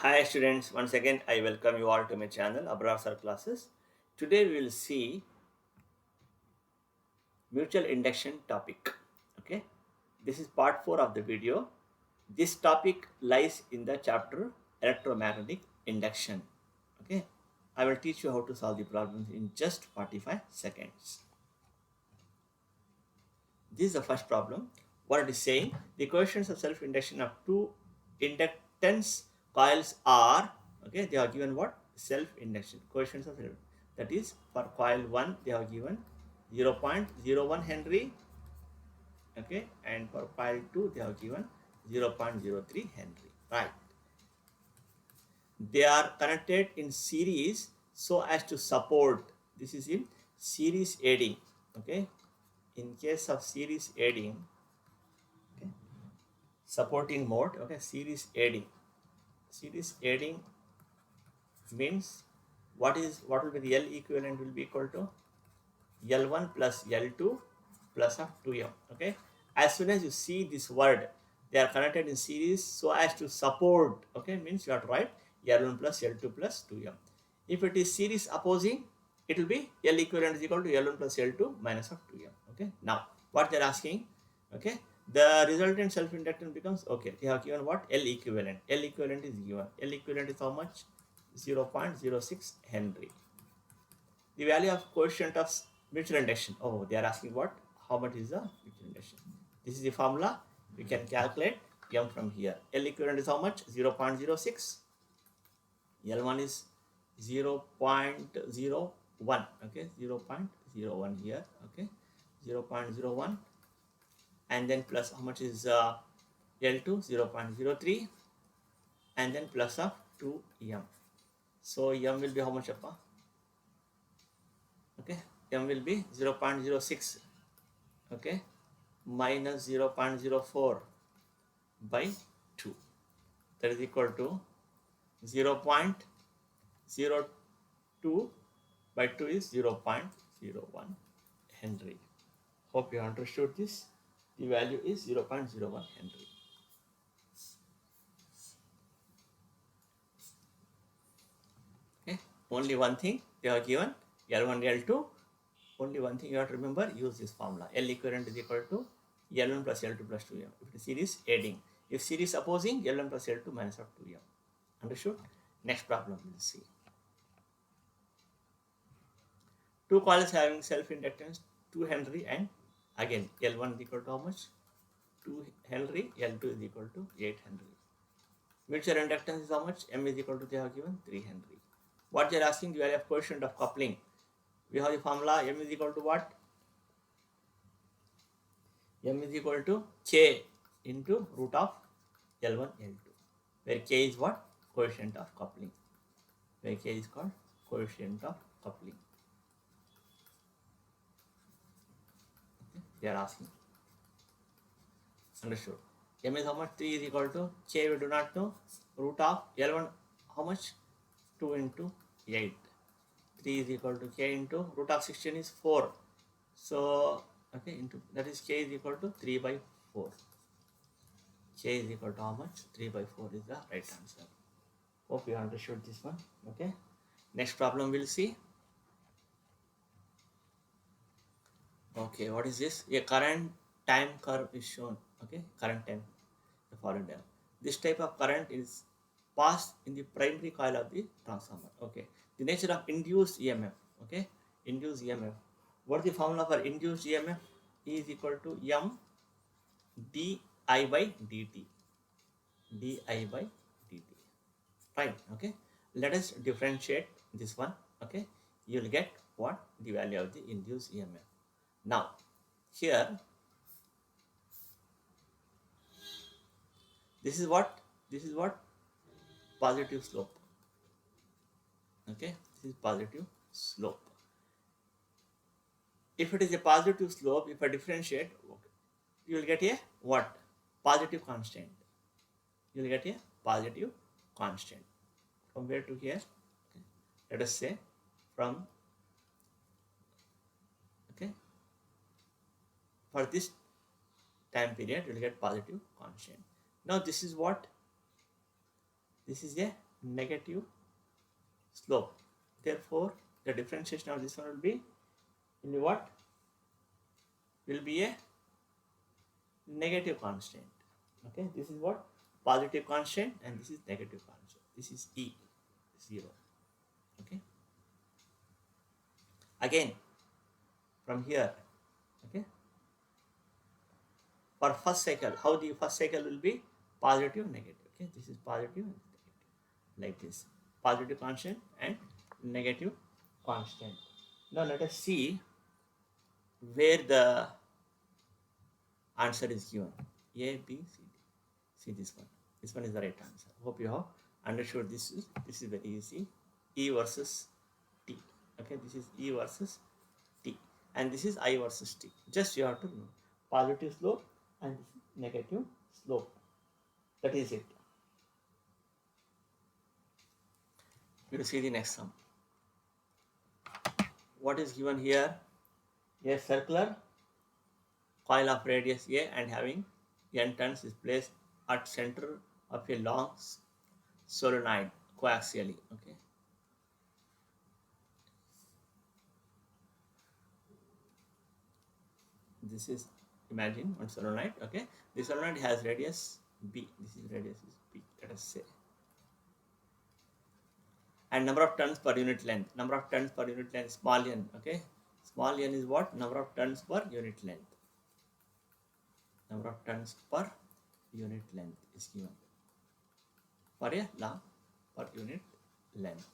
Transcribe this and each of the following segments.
Hi students, once again I welcome you all to my channel Abrar Sir Classes. Today we will see mutual induction topic. Okay, this is part 4 of the video. This topic lies in the chapter Electromagnetic Induction. Okay, I will teach you how to solve the problems in just 45 seconds. This is the first problem. What it is saying, the coefficients of self-induction of two inductance coils are, okay, they are given what? Self-induction, coefficients of self. That is, for coil 1, they are given 0.01 Henry, okay, and for coil 2, they are given 0.03 Henry, right? They are connected in series so as to support, this is in series aiding, okay. In case of series aiding, okay, supporting mode, okay, series aiding means what will be the L equivalent will be equal to L1 plus L2 plus of 2m. Okay, as soon as you see this word, they are connected in series so as to support, okay, means you have to write L1 plus L2 plus 2m. If it is series opposing, it will be L equivalent is equal to L1 plus L2 minus of 2m. Okay, now what they are asking, okay, the resultant self-inductance becomes, okay, they have given what? L equivalent. L equivalent is given. L equivalent is how much? 0.06 Henry. The value of coefficient of mutual induction. Oh, they are asking what? How much is the mutual induction? This is the formula. We can calculate M from here. L equivalent is how much? 0.06. L1 is 0.01. Okay, 0.01 here. Okay, 0.01. And then plus how much is L2? 0.03. And then plus of 2M. So M will be how much? Okay, M will be 0.06, okay, minus 0.04 by 2, that is equal to 0.02 by 2 is 0.01 Henry. Hope you understood this. The value is 0.01 Henry. Okay, only one thing they are given, L1, L2. Only one thing you have to remember, use this formula. L equivalent is equal to L1 plus L2 plus 2m. If the series aiding, if series opposing, L1 plus L2 minus of 2m. Understood? Next problem we'll see. Two coils having self-inductance 2 Henry and again L1 is equal to how much? 2 Henry, L2 is equal to 8 Henry. Mutual inductance is how much? M is equal to, they have given 3 Henry. What they are asking, the value of coefficient of coupling. We have the formula M is equal to what? M is equal to K into root of L1, L2, where K is what? Coefficient of coupling. Where K is called coefficient of coupling. Okay. They are asking. Understood. M is how much? 3 is equal to K, we do not know. Root of L1, how much? 2 into 8. 3 is equal to K into root of 16 is 4. So, okay, into that is K is equal to 3 by 4. K is equal to how much? 3 by 4 is the right answer. Hope you understood this one. Okay. Next problem we'll see. Okay, what is this? A current time curve is shown. Okay, current time, the following time. This type of current is passed in the primary coil of the transformer. Okay, the nature of induced EMF. Okay, induced EMF. What is the formula for induced EMF? E is equal to M di by dt. Di by dt. Fine. Okay, let us differentiate this one. Okay, you will get what? The value of the induced EMF. Now, here, this is what? This is what? Positive slope. Okay, this is positive slope. If it is a positive slope, if I differentiate, okay, you will get a what? Positive constant. You will get a positive constant. From where to here? Okay. Let us say from, okay, for this time period, you will get positive constant. Now this is what? This is a negative slope. Therefore, the differentiation of this one will be what? Will be a negative constant. Okay, this is what? Positive constant, and this is negative constant. This is E, 0. Okay. Again, from here, okay, for first cycle, how the first cycle will be? Positive, negative. Okay, this is positive and negative, like this. Positive constant and negative constant. Now let us see where the answer is given. A, B, C, D. See this one. This one is the right answer. Hope you have understood this. This is very easy. E versus T. Okay, this is E versus T. And this is I versus T. Just you have to know. Positive slope and this is negative slope. That is it. We will see the next sum. What is given here? A circular coil of radius A and having n turns is placed at center of a long solenoid coaxially. Okay. This is, imagine one solenoid. Okay. This solenoid has radius B. This is radius is B. Let us say. And number of turns per unit length. Number of turns per unit length, small n. Okay. Small n is what? Number of turns per unit length. Number of turns per unit length is given for a lamp per unit length.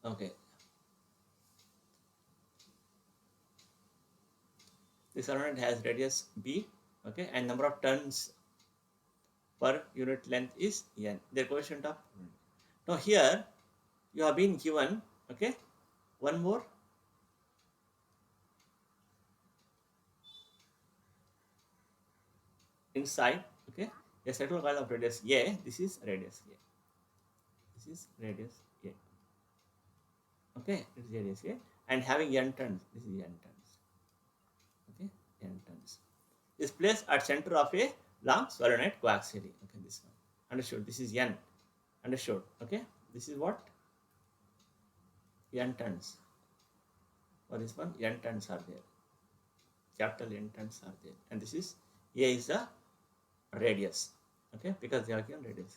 Okay. This solenoid has radius B. Okay. And number of turns per unit length is n. The coefficient of. Now here you have been given. Okay. One more. Inside, okay, a circular coil of radius A. This is radius A. This is radius A. Okay, it is radius A, and having n turns. This is n turns. Okay, n turns. Is placed at center of a long solenoid coaxially. Okay, this one. Understood. This is n. Understood. Okay, this is what? N turns. For this one, n turns are there. Capital N turns are there, and this is A is the radius. Okay, because they are given radius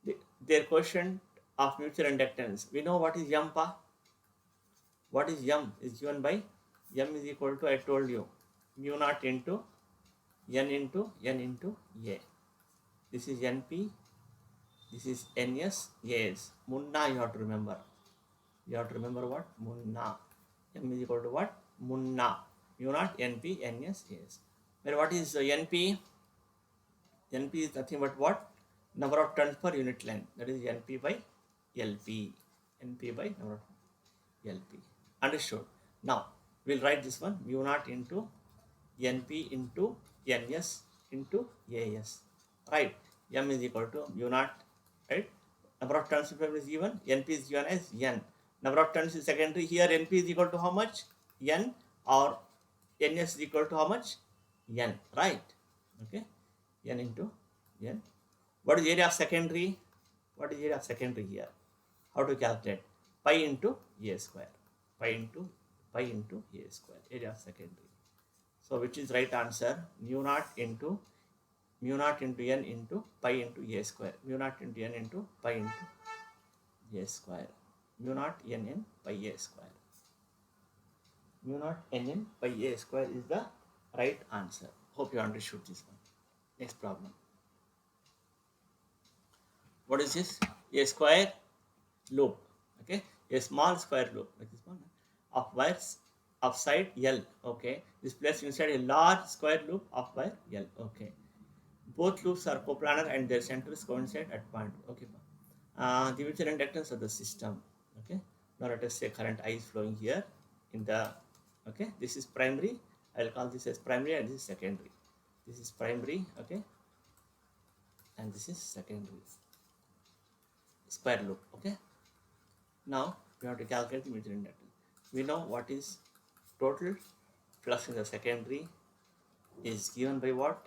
A. Their quotient of mutual inductance. We know what is m pa. What is m is given by m is equal to, I told you, mu naught into n into A. This is np. This is ns. As. Munna you have to remember. You have to remember what? Munna. M is equal to what? Munna. Mu naught np ns as. Where what is np? NP is nothing but what? Number of turns per unit length. That is NP by LP. NP by number of LP. Understood. Now, we'll write this one. Mu naught into NP into NS into AS. Right. M is equal to mu naught. Right. Number of turns is given. NP is given as N. Number of turns is secondary. Here NP is equal to how much? N, or NS is equal to how much? N. Right. Okay. N into N. What is area of secondary? What is area of secondary here? How to calculate? Pi into A square. Pi into A square. Area of secondary. So which is right answer? Mu naught into N into pi into A square. Mu naught into N into pi into A square. Mu naught N pi A square. Mu naught N pi A square is the right answer. Hope you understood this one. Next problem. What is this? A square loop. Okay. A small square loop like this one of wires of side L. Okay. Is placed inside a large square loop of wire L. Okay. Both loops are coplanar and their centers coincide at point. Okay. The mutual inductance of the system. Okay. Now let us say current I is flowing here in the. Okay. This is primary. I will call this as primary and this is secondary. This is primary. Okay. And this is secondary square loop. Okay. Now we have to calculate the mutual inductance. We know what is total flux in the secondary is given by what?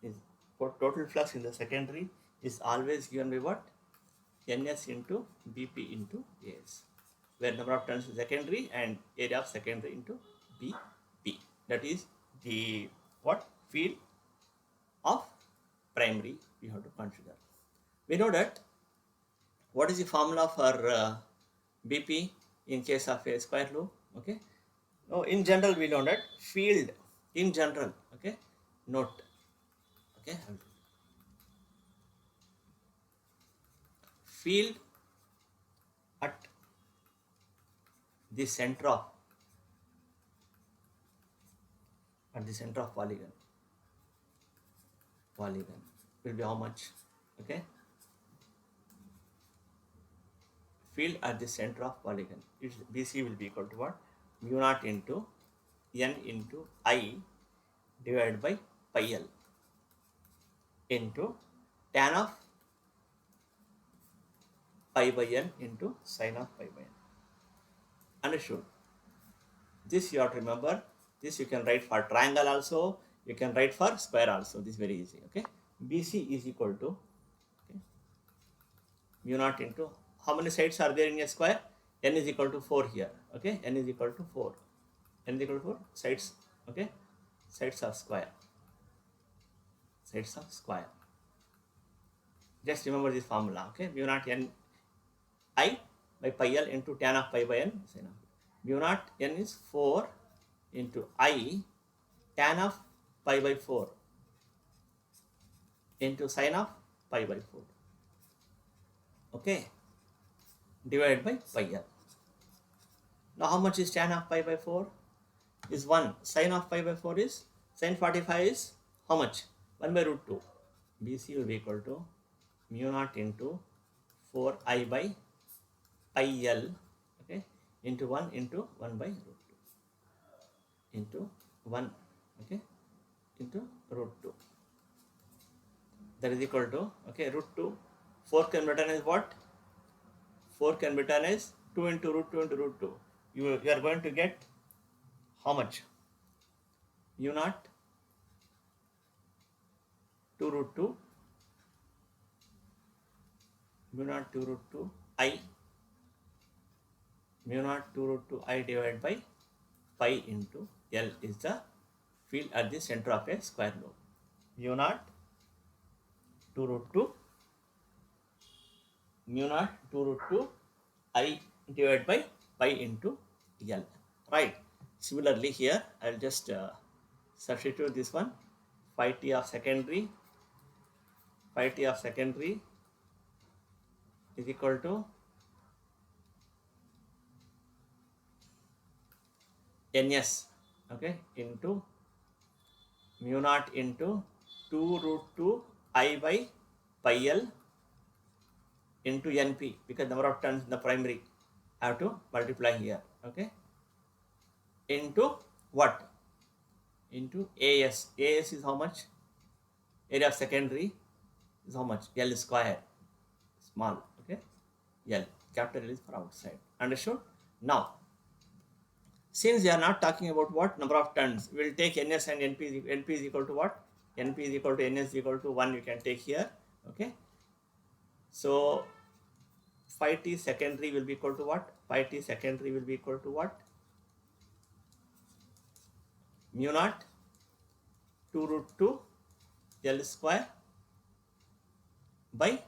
Is total flux in the secondary is always given by what? NS into BP into AS, where number of turns is secondary and area of secondary into BP. That is the what field of primary we have to consider. We know that what is the formula for BP in case of a square loop. Okay. Now in general we know that field in general. Okay. Note. Okay. Field at the center of polygon will be how much? Okay. Field at the center of polygon, BC will be equal to what? Mu naught into N into I divided by pi L into tan of pi by N into sin of pi by N. Understood? This you have to remember. This you can write for triangle also. You can write for square also. This is very easy. Okay. BC is equal to mu naught into how many sides are there in a square? N is equal to 4 here. Okay. N is equal to 4. N is equal to 4 sides. Okay. Sides of square. Sides of square. Just remember this formula. Okay. Mu naught N I by pi L into tan of pi by N. Mu naught N is 4 into I tan of pi by 4 into sin of pi by 4. Okay. Divided by pi L. Now how much is tan of pi by 4? Is 1. Sin of pi by 4 is, sin 45 is how much? 1 by root 2. BC will be equal to mu naught into 4I by pi L, okay, into 1 into 1 by root 2 into 1, okay, into root 2. That is equal to, okay, root 2. 4 can be written as what? 4 can be written as 2 into root 2 into root 2. You are going to get how much? Mu naught 2 root 2, mu naught 2 root 2 I, mu naught 2 root 2 I divided by pi into L is the field at the center of a square loop. Mu naught 2 root 2 mu naught 2 root 2 I divided by pi into L. Right. Similarly here I will just substitute this one. Phi t of secondary is equal to NS, okay, into mu naught into 2 root 2 I by pi L into NP, because number of turns in the primary I have to multiply here, okay, into what? Into AS. AS is how much? Area of secondary is how much? L square, small, okay, L, capital L is for outside. Understood? Now, since we are not talking about what number of turns, we will take NS and NP. NP is equal to what? NP is equal to NS is equal to 1. You can take here, okay. So phi t secondary will be equal to what? Phi t secondary will be equal to what? Mu naught 2 root 2 L square by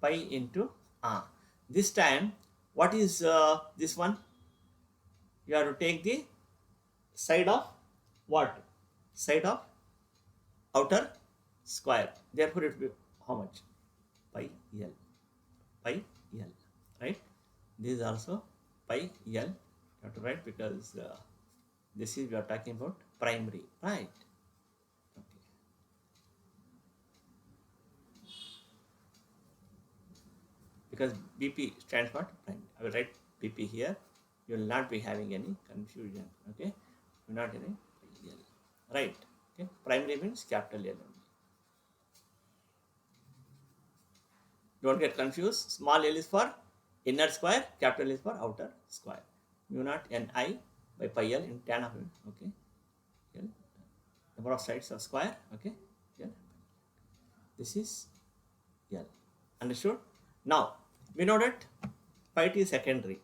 pi into R. This time, what is this one? You have to take the side of what? Side of outer square. Therefore, it will be how much? Pi L. Pi L. Right? This is also pi L. You have to write because this is we are talking about primary. Right? Okay. Because BP stands for primary. I will write BP here. You will not be having any confusion. Okay? You will not having L. Right? Okay? Primary means capital L only. Don't get confused. Small L is for inner square, capital L is for outer square. Mu naught Ni by pi L in tan of it. Okay? L. Number of sides of square. Okay? L. This is L. Understood? Now we know that phi t secondary.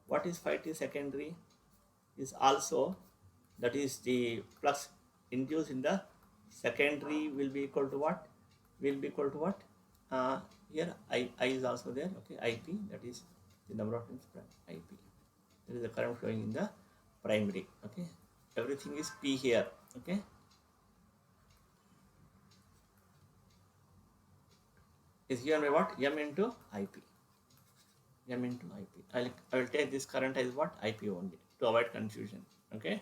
What is phi t secondary? Is also, that is the flux induced in the secondary will be equal to what? Will be equal to what? Here I is also there. Okay, IP, that is the number of turns per IP. There is a current flowing in the primary. Okay, everything is P here. Okay, is given by what? M into IP. M into IP. I will take this current as what? IP only, to avoid confusion. Okay,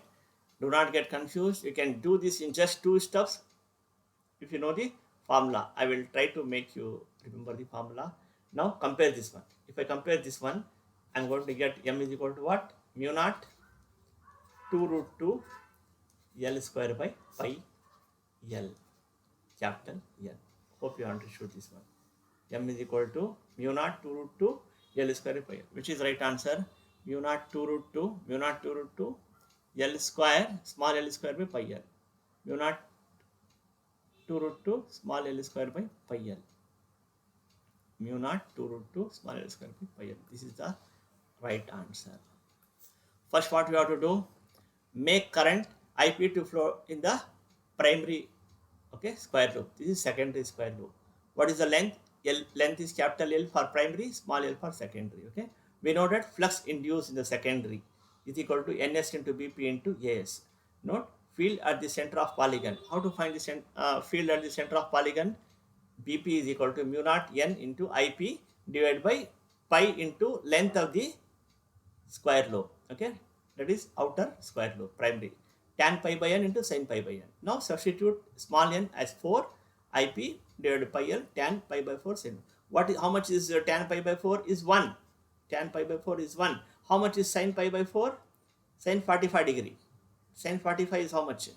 do not get confused. You can do this in just 2 steps if you know the formula. I will try to make you remember the formula. Now compare this one. If I compare this one, I'm going to get M is equal to what? Mu naught 2 root 2 L square by pi L, capital L. Hope you understood this one. M is equal to mu naught 2 root 2 L square by pi L. Which is right answer? Mu naught 2 root 2, mu naught 2 root 2 L square, small L square by pi L. Mu naught 2 root 2 small L square by pi L. Mu naught 2 root 2 small L square by pi L. This is the right answer. First, what we have to do? Make current IP to flow in the primary, okay, square loop. This is secondary square loop. What is the length? L, length is capital L for primary, small L for secondary. Okay, we know that flux induced in the secondary is equal to NS into BP into AS. Note, field at the center of polygon. How to find the field at the center of polygon? BP is equal to mu naught N into IP divided by pi into length of the square lobe. Okay, that is outer square lobe, primary. Tan pi by n into sin pi by n. Now substitute small n as 4 IP divided by pi l tan pi by 4 sin. What is, how much is tan pi by 4? Is 1. Tan pi by 4 is 1. How much is sin pi by 4? Sin 45 degree. Sin 45 is how much?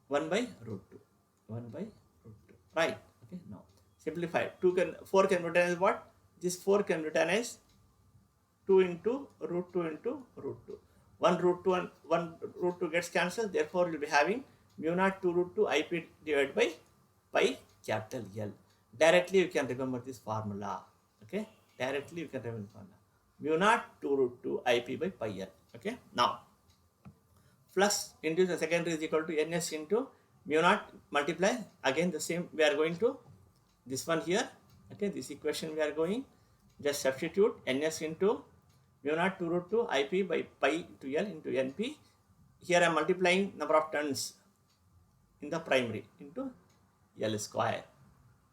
1 by root 2. 1 by root 2. Right. Okay. Now simplify. 4 can written as what? This 4 can written as 2 into root 2 into root 2. 1 root 2 and 1 root 2 gets cancelled. Therefore, you will be having mu naught 2 root 2 IP divided by pi capital L. Directly, you can remember this formula. Okay, directly you can remember the formula. Mu naught 2 root 2 IP by pi L. Okay, now flux into the secondary is equal to NS into mu naught multiply. Again, the same, we are going to this one here. Okay, this equation we are going. Just substitute NS into mu naught 2 root 2 IP by pi into L into NP. Here I am multiplying number of turns in the primary into L square.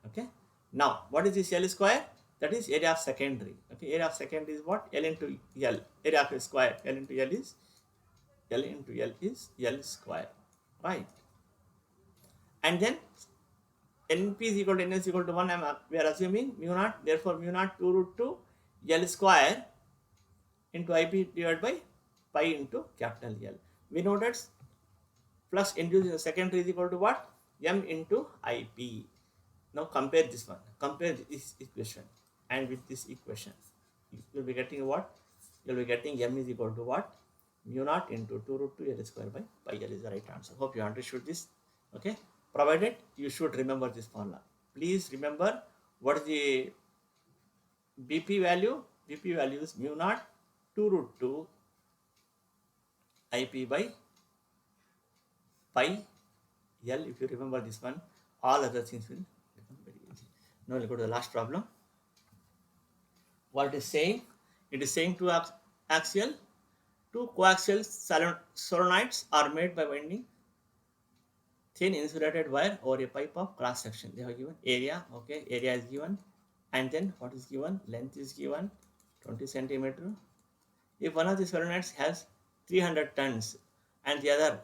Okay. Now, what is this L square? That is area of secondary. Okay, area of secondary is what? L into L. Area of a square. L into L is L square. Right. And then NP is equal to NS is equal to 1. We are assuming mu naught. Therefore, mu naught 2 root 2 L square into IP divided by pi into capital L. We know that flux induced in the secondary is equal to what? M into IP. Now compare this one. Compare this equation and with this equation. You will be getting what? You will be getting M is equal to what? Mu naught into 2 root 2 L square by pi L is the right answer. Hope you understood this. Okay. Provided you should remember this formula. Please remember what is the BP value? BP value is mu naught 2 root 2 IP by pi L. If you remember this one, all other things will become very easy. Now we'll go to the last problem. What it is saying? It is saying two axial, two coaxial solenoids are made by winding thin insulated wire over a pipe of cross section. They have given area. Okay, area is given, and then what is given? Length is given 20 centimeter. If one of the solenoids has 300 tons and the other,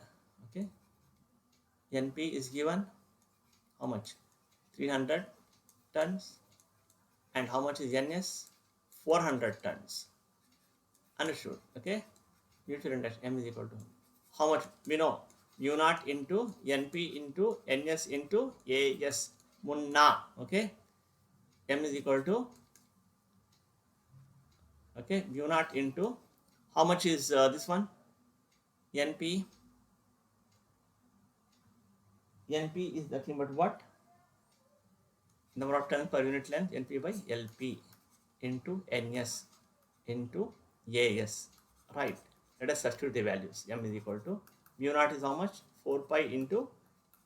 okay, NP is given how much? 300 tons. And how much is NS? 400 tons. Understood? Okay. Mutual induction M is equal to how much? We know mu naught into NP into NS into AS. Munna. Okay. M is equal to, okay, mu naught into how much is this one? NP. NP is nothing but what? number of turns per unit length, NP by LP into NS into AS, right? Let us substitute the values. M is equal to mu naught is how much? 4 pi into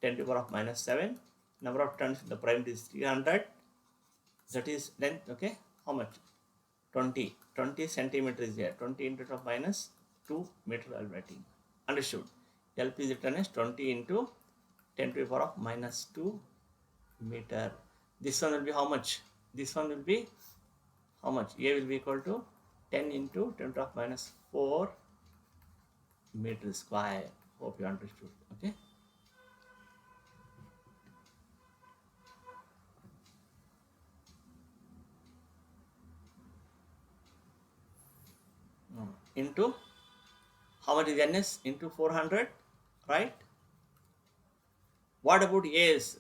10 to the power of minus 7. Number of turns in the primary is 300. That is length, okay? How much? 20 centimeter is there. 20 into 10 minus 2 meter I am writing. Understood? LP is written as 20 into 10 to the power of minus 2 meter. This one will be how much? This one will be how much? A will be equal to 10 into 10 to the minus 4 meter square. Hope you understood. Okay. Into how much is NS into 400, right? What about AS?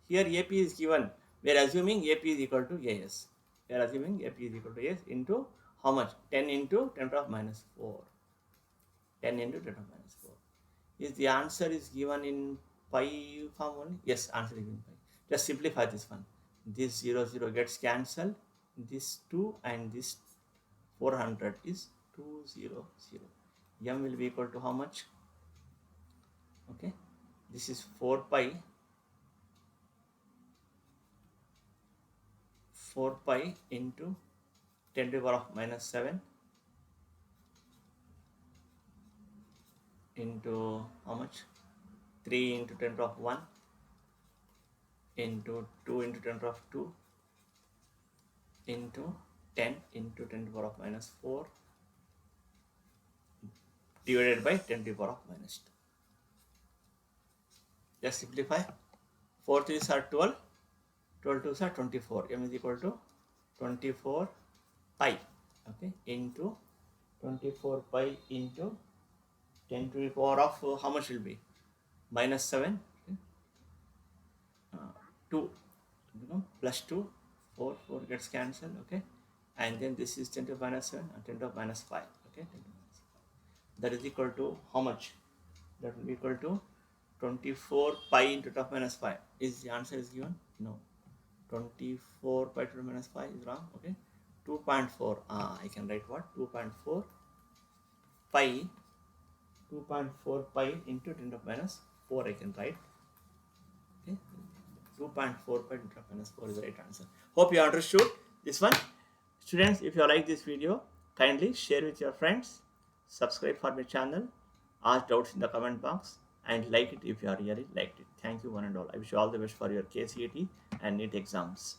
Here AP is given. We are assuming AP is equal to AS. We are assuming AP is equal to AS into how much? 10 into 10 to the minus 4. 10 into 10 to the minus 4. Is the answer is given in pi form only? Yes, answer is in pi. Just simplify this one. This 0 gets cancelled. This 2 and this 400 is 200. M will be equal to how much? Okay, this is 4 pi into 10 to the power of minus 7 into how much? 3 into 10 to the power of 1 into 2 into 10 to the power of 2 into 10 into 10 to the power of minus 4 divided by 10 to the power of minus 2. Just simplify. 4 3s are 12, 12 2s are 24. M is equal to 24 pi, okay, into 24 pi into 10 to the power of how much will be? Minus 7, okay? 2, plus 2, 4 gets cancelled, okay? And then this is 10 to the minus 7 and 10 to the minus 5, okay? 10 to the minus 5. That is equal to how much? That will be equal to 24 pi into 10 to the minus 5. Is the answer is given? No. 24 pi to the minus 5 is wrong, okay? 2.4, I can write what? 2.4 pi 2.4 pi into 10 to the minus 4 I can write. Okay, 2.4 pi into 10 to the minus 4 is the right answer. Hope you understood this one. Students, if you like this video, kindly share with your friends, subscribe for my channel, ask doubts in the comment box, and like it if you are really liked it. Thank you one and all. I wish you all the best for your KCET and NEET exams.